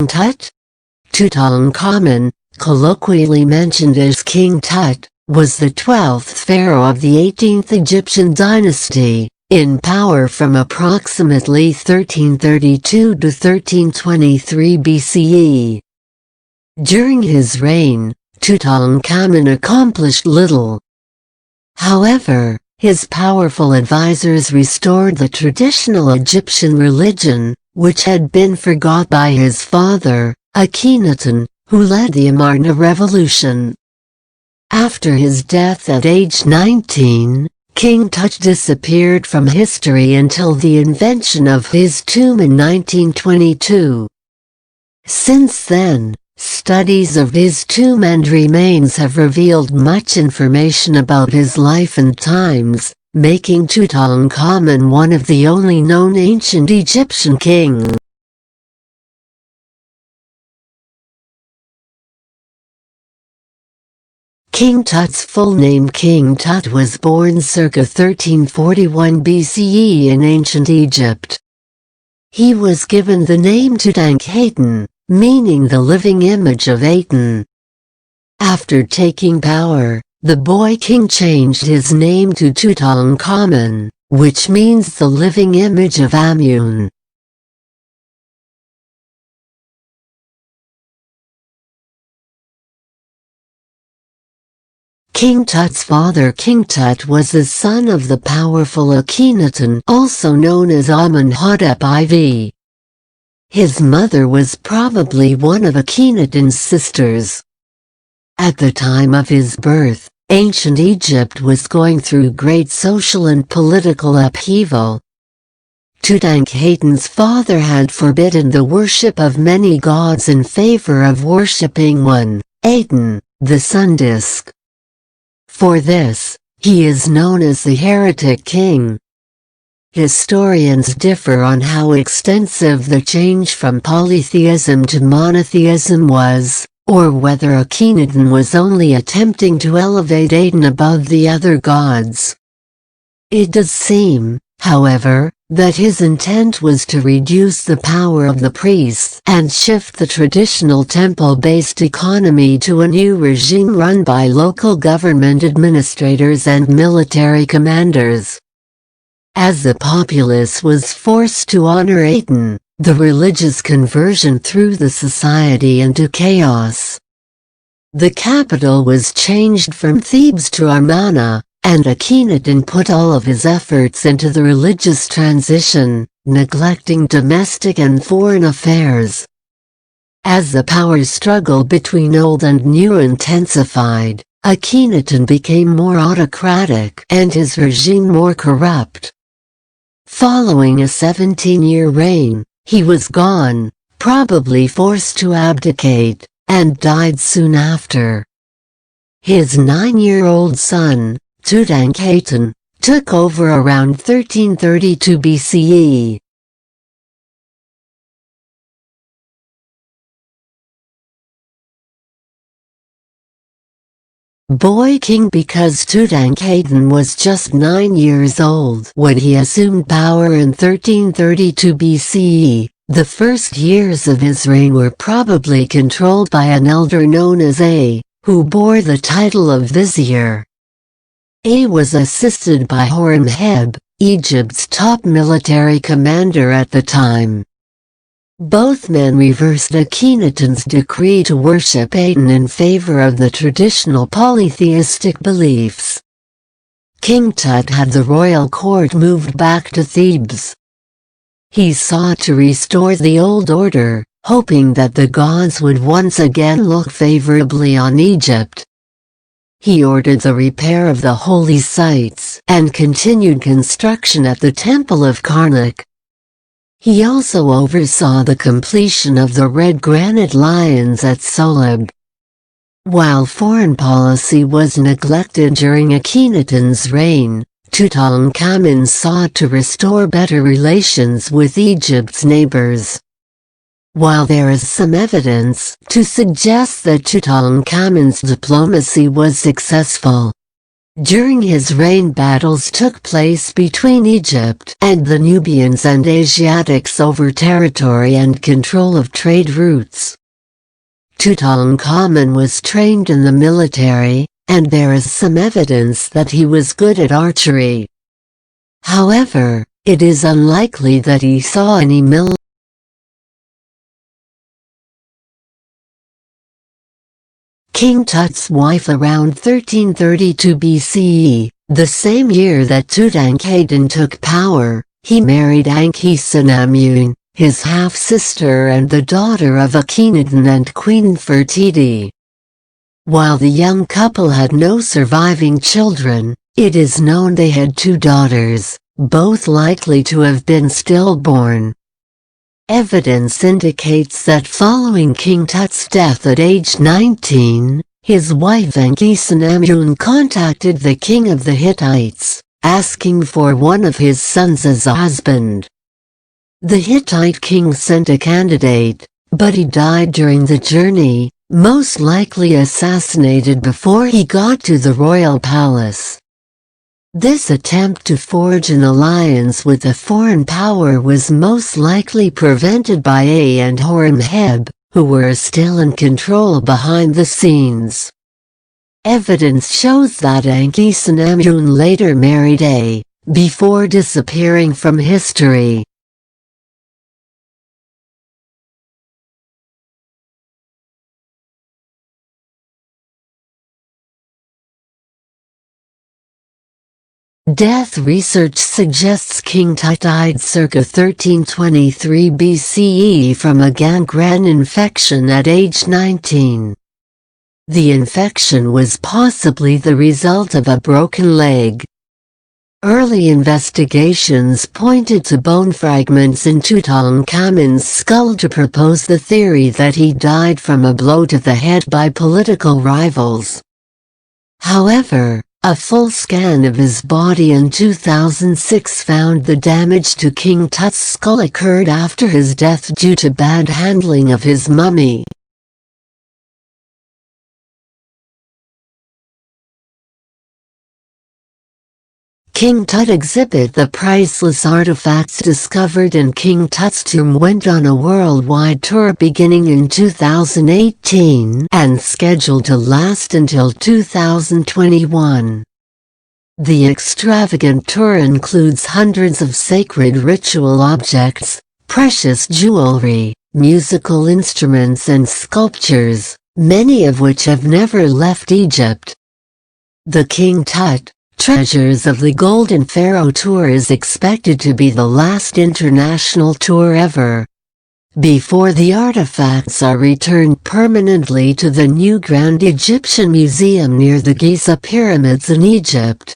Tut? Tutankhamun, colloquially mentioned as King Tut, was the 12th pharaoh of the 18th Egyptian dynasty, in power from approximately 1332 to 1323 BCE. During his reign, Tutankhamun accomplished little. However, his powerful advisors restored the traditional Egyptian religion, which had been forgot by his father, Akhenaten, who led the Amarna revolution. After his death at age 19, King Tut disappeared from history until the invention of his tomb in 1922. Since then, studies of his tomb and remains have revealed much information about his life and times, making Tutankhamun one of the only known ancient Egyptian kings. King Tut's full name King Tut was born circa 1341 BCE in ancient Egypt. He was given the name Tutankhamun, meaning the living image of Aten. After taking power, the boy king changed his name to Tutankhamun, which means the living image of Amun. King Tut's father King Tut was the son of the powerful Akhenaten, also known as Amenhotep IV. His mother was probably one of Akhenaten's sisters. At the time of his birth, ancient Egypt was going through great social and political upheaval. Tutankhamun's father had forbidden the worship of many gods in favor of worshipping one, Aten, the sun disk. For this, he is known as the heretic king. Historians differ on how extensive the change from polytheism to monotheism was, or whether Akhenaten was only attempting to elevate Aten above the other gods. It does seem, however, that his intent was to reduce the power of the priests and shift the traditional temple-based economy to a new regime run by local government administrators and military commanders. As the populace was forced to honor Aten, the religious conversion threw the society into chaos. The capital was changed from Thebes to Amarna, and Akhenaten put all of his efforts into the religious transition, neglecting domestic and foreign affairs. As the power struggle between old and new intensified, Akhenaten became more autocratic and his regime more corrupt. Following a 17-year reign, he was gone, probably forced to abdicate, and died soon after. His 9-year-old son, Tutankhamun, took over around 1332 BCE. Boy king because Tutankhamun was just 9 years old when he assumed power in 1332 BCE. The first years of his reign were probably controlled by an elder known as A, who bore the title of vizier. A was assisted by Horemheb, Egypt's top military commander at the time. Both men reversed Akhenaten's decree to worship Aten in favor of the traditional polytheistic beliefs. King Tut had the royal court moved back to Thebes. He sought to restore the old order, hoping that the gods would once again look favorably on Egypt. He ordered the repair of the holy sites and continued construction at the Temple of Karnak. He also oversaw the completion of the red granite lions at Soleb. While foreign policy was neglected during Akhenaten's reign, Tutankhamun sought to restore better relations with Egypt's neighbors. While there is some evidence to suggest that Tutankhamun's diplomacy was successful, During his reign, battles took place between Egypt and the Nubians and Asiatics over territory and control of trade routes. Tutankhamun was trained in the military, and there is some evidence that he was good at archery. However, it is unlikely that he saw any military. King Tut's wife around 1332 BCE, the same year that Tutankhamun took power, he married Ankhesenamun, his half-sister and the daughter of Akhenaten and Queen Nefertiti. While the young couple had no surviving children, it is known they had 2 daughters, both likely to have been stillborn. Evidence indicates that following King Tut's death at age 19, his wife Ankhesenamun contacted the king of the Hittites, asking for one of his sons as a husband. The Hittite king sent a candidate, but he died during the journey, most likely assassinated before he got to the royal palace. This attempt to forge an alliance with a foreign power was most likely prevented by Ea and Horemheb, who were still in control behind the scenes. Evidence shows that Ankhesenamun later married Ea, before disappearing from history. Death research suggests King Tut died circa 1323 BCE from a gangrene infection at age 19. The infection was possibly the result of a broken leg. Early investigations pointed to bone fragments in Tutankhamun's skull to propose the theory that he died from a blow to the head by political rivals. However, a full scan of his body in 2006 found the damage to King Tut's skull occurred after his death due to bad handling of his mummy. King Tut exhibit. The priceless artifacts discovered in King Tut's tomb went on a worldwide tour beginning in 2018 and scheduled to last until 2021. The extravagant tour includes hundreds of sacred ritual objects, precious jewelry, musical instruments and sculptures, many of which have never left Egypt. The King Tut, Treasures of the Golden Pharaoh tour is expected to be the last international tour ever, before the artifacts are returned permanently to the new Grand Egyptian Museum near the Giza Pyramids in Egypt.